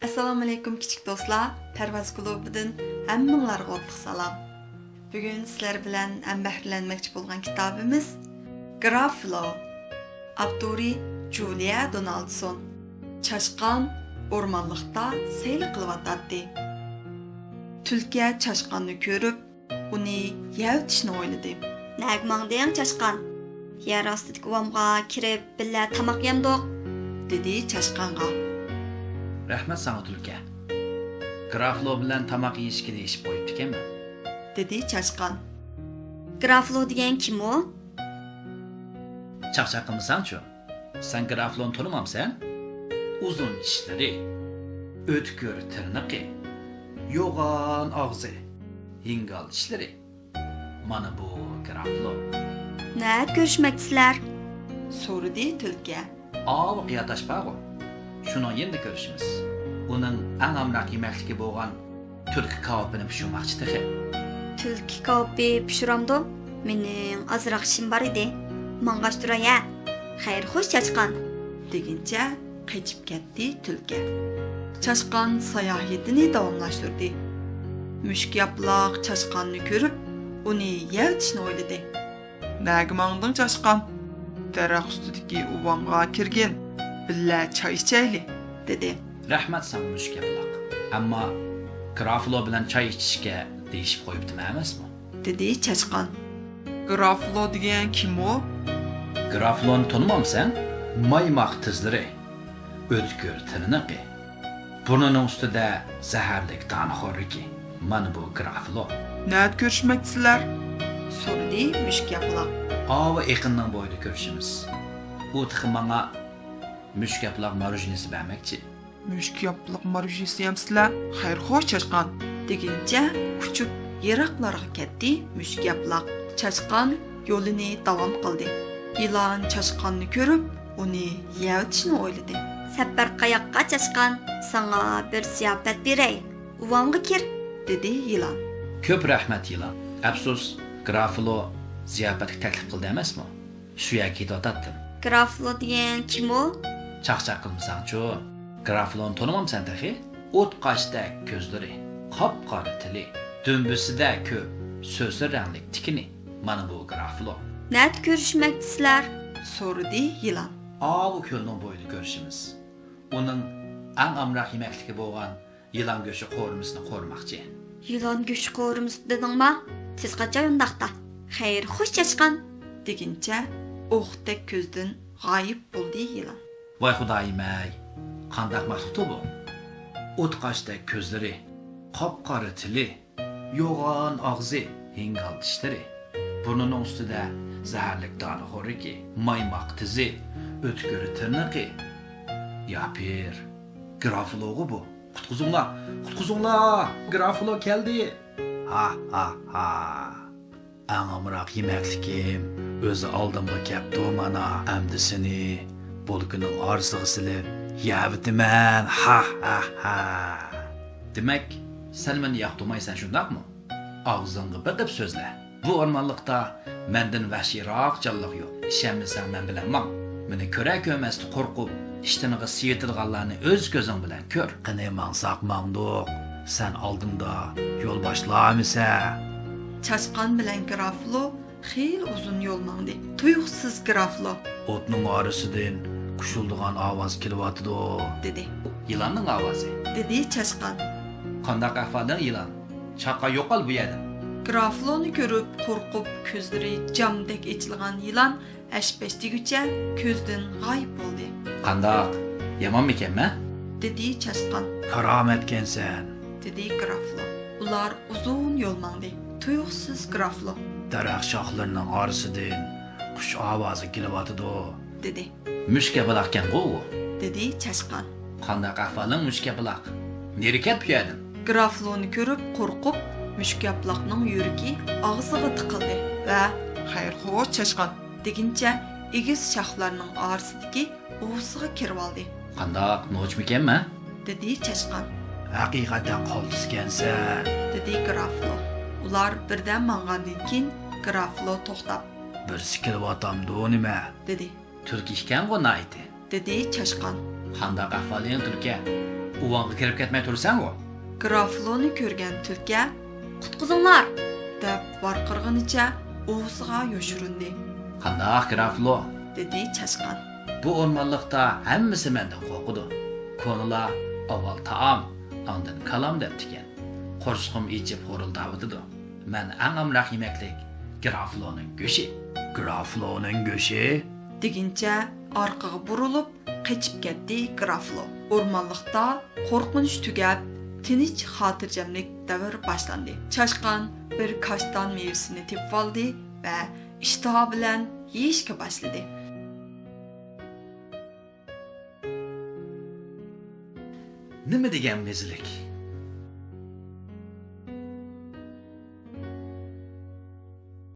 Assalomu alaykum kichik do'stlar. Parvoz klubidan hammanglarga o'tliq salom. Bugun sizlar bilan bahslanmoqchi bo'lgan kitobimiz Graflo. Avtori Julia Donaldson. Chashqon o'rmonliqda sayl qilyotdi. Tulki chashqonni ko'rib, uni yavtishni o'yladi. Nagmangdang chashqon. Yer ostidagi ovamga kirib, billa tamoq yemdiq, dedi chashqonga. Rahmat sana Tulki. Graflo bilan tamoq yeyishga deyishib qo'yibdi ekanman. Dedi chashqon. Graflo degan kim u? Chaqchaq qilmasan-chu. Sen Grafloni tanimamsan? Uzun tishlari, o'tkir tirnoqi, yo'g'on og'zi, hingal tishlari. Mana bu Graflo. Nat ko'rishmoqchisizlar? So'radi tulki. Av qiyatashpag'u. Shuni endi ko'rishimiz. Uning eng amroq yemakligi bo'lgan tulki kavopini pishirmoqchi tehi. Tulki kavobi pishiramdi. Mening ozroq ishim bor edi. Mang'ash turaya. Xayr, xo'sh chashqon. Degincha qechib ketdi tulki. Chashqon sayohatini davomlashtirdi. Mushuk yaproq chashqonni ko'rib, uni yavtishni o'yladi. Nagmangding chashqon? Daraxt ustidagi uvonga kirgin. Billa choy ichayli, dedi. Rahmat sana mushuk yaproq. Ammo Graflo bilan choy ichishga deyishib qo'yibdimi emasmi? Dedi chashqon. Graflo degan kim u? Grafloni tanimamsan? Maymoq tizlari, o'tkir tirnoqi, burnining ustida zaharlik tanxo'riki. Mana bu Graflo. Nat ko'rishmoqchisizlar? So'radi mushuk yaproq. Ava yaqindan bo'yda ko'rishimiz. U tixmanga mushuk yaproq marujinisi bermoqchi. Mushuk yaproq marujinisi yamsizlar? Xayr, xo'sh chashqon. Degincha kuchib yiroqlarga ketdi mushuk yaproq. Chashqon yo'lini davom qildi. Yilon chashqonni ko'rib, uni yavtishni o'yladi. Safar qayoqqa chashqon? Sana bir ziyofat beray. Uvamga kir, dedi yilon. Ko'p rahmat yilon. Afsus, Graflo ziyofatga taklif qildi emasmi? Shu yerga ketayotdim. Graflo degan kim u? Chaqchaq qilmasan-chu. Grafloni tanimamsan tehi? O't qoshdek ko'zlari, qop-qora tili, dumbusida ko'p so'zli ranglik tikini. Mana bu Graflo. Nat ko'rishmoqchisizlar? So'radi yilon. Av ko'lning bo'yida ko'rishimiz. Uning eng amroq yemakligi bo'lgan yilon go'shti qo'rmisini qo'rmoqchi. Yilon go'shti qo'rimiz dedingmi? Siz qachon undaqda? Xayr, xo'sh chashqon. Degincha o'qdek ko'zdan g'oyib bo'ldi yilon. Voy xudoyim-ey, qanday maxluqdi bu? O't qoshdek ko'zlari, qop-qora tili, yo'g'on og'zi, hingal tishlari, burnining ustida zaharlik tanxo'riki, maymoq tizi, o'tkir tirnoqi. Yapir, Graflo'g'u bu. Qutquzinglar, Graflo keldi. Ha ha ha. Eng amroq yemaklikim o'zi oldimga keldi mana. Endi seni bo'lkining orsiga silib yavdiman. Ha ha ha. Demak, sen meni yoqtirmaysan shundaqmi? Og'zingga biqib so'zla. Bu o'rmonliqda mendan vahshiyroq jonliq yo'q. Ishonmasang men bilanman. Meni ko'ra ko'masdi qo'rqib, ishtiniga siyetilganlarni o'z ko'zing bilan ko'r. Qani mangsoq mangduq. Sen oldinda yo'l boshlamisa. Chashqon bilan Graflo xeyli uzun yo'l mangdi. Tuyuqsiz Graflo, O'tning orasidan qushuldigan ovoz kelyapti, dedi. Yilonning ovozi. Dedi chashqon. Qanday ahvolding yilon? Chaqa yo'qol bu yerda. Grafloni ko'rib qo'rqib, ko'zlari jamdek echilgan yilon ashpashtiguncha ko'zdan g'oyib bo'ldi. Qandoq? Yomonmikanmi? Dedi chashqon. Karomatkansan. Dedi Graflo. Ular uzun yo'l mangdi. Tuyuqsiz Graflo, Daraxt shoxlarining orasidan qush ovozi kelyapti, dedi. mushuk yaproqkan u. Dedi chashqon. Qanday ahvoling mushuk yaproq? Neri ketib yedin? Grafloni ko'rib qo'rqib, mushuk yaproqning yuragi og'ziga tiqildi va "Xayr, xo'sh chashqon" degincha egiz shoxlarning orasidagi o'vsiga kirib oldi. Qandoq nochmikanmi? Dedi chashqon. Haqiqatan qoldiskansan. Dedi Graflo. Ular birdan mangandan keyin Graflo to'xtab, Bir sikilyapamdi nima? dedi. Tulki ekan bu nayti. Dedi chashqon. Qandoq ahvoling Tulki? uvonga kirib ketmay tursan-ku. Grafloni ko'rgan tulki Qutqizinglar. deb varqirg'inicha o'g'ziga yoshirindi, Qandaq graflo? dedi chashqan. Bu o'rmonliqda hammasi mendan qo'rqidi. Ko'nlar avval taom, ondan kalom debdikan. Qo'rsqim ichib xo'rildavdi. Men eng amroq yemaklik grafloning go'shi. Grafloning go'shi? Degincha orqaga burilib qochib ketdi Graflo. O'rmonliqda qo'rqinch tugab, tinch xotirjamlik davr boshlandi. Chashqan bir kashtan mevasini tepib oldi va ishtaha bilan yeyishga boshladi. Nima degan mezlik?